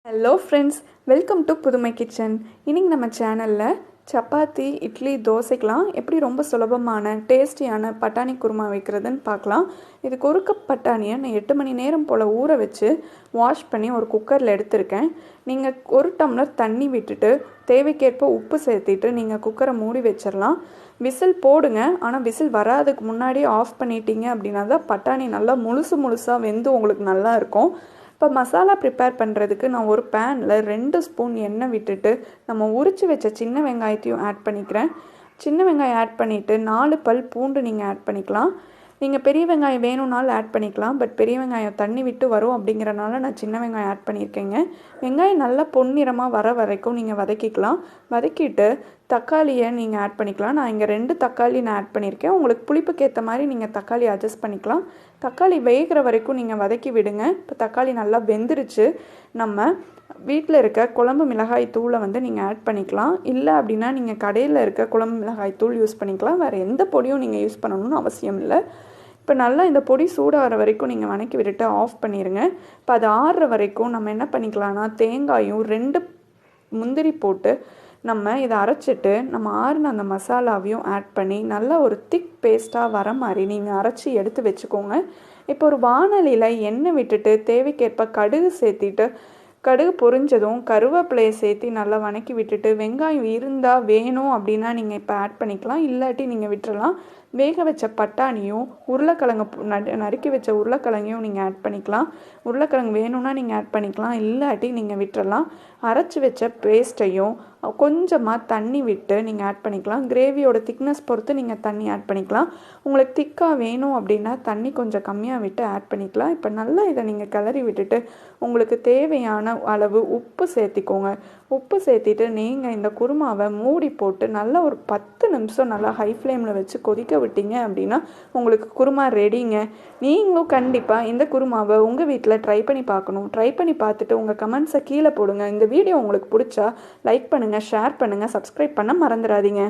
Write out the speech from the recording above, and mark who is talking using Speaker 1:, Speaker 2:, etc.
Speaker 1: Hello friends, welcome to புதுமை kitchen. இன்றைக்கி நம்ம சேனலில் சப்பாத்தி, இட்லி, தோசைக்கெலாம் எப்படி ரொம்ப சுலபமான டேஸ்டியான பட்டாணி குருமா வைக்கிறதுன்னு பார்க்கலாம். இதுக்கு ஒரு கப் பட்டாணியை நான் 8 மணி நேரம் போல் ஊற வச்சு வாஷ் பண்ணி ஒரு குக்கரில் எடுத்திருக்கேன். நீங்கள் 1 டம்ளர் தண்ணி விட்டுட்டு தேவைக்கேற்ப உப்பு சேர்த்திட்டு நீங்கள் குக்கரை மூடி வச்சிடலாம். விசில் போடுங்க, ஆனால் விசில் வராதுக்கு முன்னாடியே ஆஃப் பண்ணிட்டீங்க அப்படின்னா தான் பட்டாணி நல்லா முழுசாக வெந்து உங்களுக்கு நல்லா இருக்கும். இப்போ மசாலா ப்ரிப்பேர் பண்ணுறதுக்கு நான் ஒரு பேனில் 2 ஸ்பூன் எண்ணெய் விட்டுட்டு நம்ம உரித்து வச்ச சின்ன வெங்காயத்தையும் ஆட் பண்ணிக்கிறேன். சின்ன வெங்காயம் ஆட் பண்ணிவிட்டு 4 பல் பூண்டு நீங்கள் ஆட் பண்ணிக்கலாம். நீங்கள் பெரிய வெங்காயம் வேணும்னாலும் ஆட் பண்ணிக்கலாம். பட் பெரிய வெங்காயம் தண்ணி விட்டு வரும் அப்படிங்கிறனால நான் சின்ன வெங்காயம் ஆட் பண்ணியிருக்கேங்க. வெங்காயம் நல்லா பொன்னிறமாக வர வரைக்கும் நீங்கள் வதக்கிக்கலாம். வதக்கிட்டு தக்காளியை நீங்கள் ஆட் பண்ணிக்கலாம். நான் இங்கே 2 தக்காளி நான் ஆட் பண்ணியிருக்கேன். உங்களுக்கு புளிப்புக்கு ஏற்ற மாதிரி நீங்கள் தக்காளி அட்ஜஸ்ட் பண்ணிக்கலாம். தக்காளி வேகிற வரைக்கும் நீங்கள் வதக்கி விடுங்க. இப்போ தக்காளி நல்லா வெந்துருச்சு. நம்ம வீட்டில் இருக்க குழம்பு மிளகாய் தூளை நீங்கள் ஆட் பண்ணிக்கலாம். இல்லை அப்படின்னா நீங்கள் கடையில் இருக்க குழம்பு மிளகாய் தூள் யூஸ் பண்ணிக்கலாம். வேறு எந்த பொடியும் நீங்கள் யூஸ் பண்ணணும்னு அவசியம் இல்லை. இப்போ நல்லா இந்த பொடி சூடாகிற வரைக்கும் நீங்கள் வதக்கி விட்டுட்டு ஆஃப் பண்ணிடுங்க. இப்போ அது ஆறுற வரைக்கும் நம்ம என்ன பண்ணிக்கலாம்னா தேங்காயும் 2 முந்திரி போட்டு நம்ம இதை அரைச்சிட்டு நம்ம ஆறுன அந்த மசாலாவையும் ஆட் பண்ணி நல்லா ஒரு திக் பேஸ்ட்டாக வர மாதிரி நீங்கள் அரைச்சி எடுத்து வச்சுக்கோங்க. இப்போ ஒரு வாணலியில் எண்ணெய் விட்டுட்டு தேவைக்கேற்ப கடுகு சேர்த்திட்டு கடுகு பொரிஞ்சதும் கருவேப்பிலையை சேர்த்து நல்லா வதக்கி விட்டுட்டு வெங்காயம் இருந்தால் வேணும் அப்படின்னா நீங்கள் இப்போ ஆட் பண்ணிக்கலாம். இல்லாட்டி நீங்கள் விட்டுறலாம். வேக வச்ச பட்டாணியும் உருளைக்கிழங்கு நறுக்கி வச்ச உருளைக்கிழங்கையும் நீங்கள் ஆட் பண்ணிக்கலாம். உருளைக்கிழங்கு வேணும்னா நீங்கள் ஆட் பண்ணிக்கலாம், இல்லாட்டி நீங்கள் விட்டுறலாம். அரைச்சி வச்ச பேஸ்ட்டையும் கொஞ்சமாக தண்ணி விட்டு நீங்கள் ஆட் பண்ணிக்கலாம். கிரேவியோட திக்னஸ் பொறுத்து நீங்கள் தண்ணி ஆட் பண்ணிக்கலாம். உங்களுக்கு திக்காக வேணும் அப்படின்னா தண்ணி கொஞ்சம் கம்மியாக விட்டு ஆட் பண்ணிக்கலாம். இப்போ நல்லா இதை நீங்கள் கிளறி விட்டுட்டு உங்களுக்கு தேவையான அளவு உப்பு சேர்த்திக்கோங்க. உப்பு சேர்த்திட்டு நீங்கள் இந்த குருமாவை மூடி போட்டு நல்லா ஒரு 10 நிமிஷம் நல்லா ஹை ஃப்ளேமில் வச்சு கொதிக்க விட்டீங்க அப்படின்னா உங்களுக்கு குருமா ரெடிங்க. நீங்களும் கண்டிப்பாக இந்த குருமாவை உங்கள் வீட்டில் ட்ரை பண்ணி பார்க்கணும். ட்ரை பண்ணி பார்த்துட்டு உங்கள் கமெண்ட்ஸை கீழே போடுங்க. இந்த வீடியோ உங்களுக்கு பிடிச்சா லைக் பண்ணுங்கள், ஷேர் பண்ணுங்கள், சப்ஸ்கிரைப் பண்ண மறந்துடாதீங்க.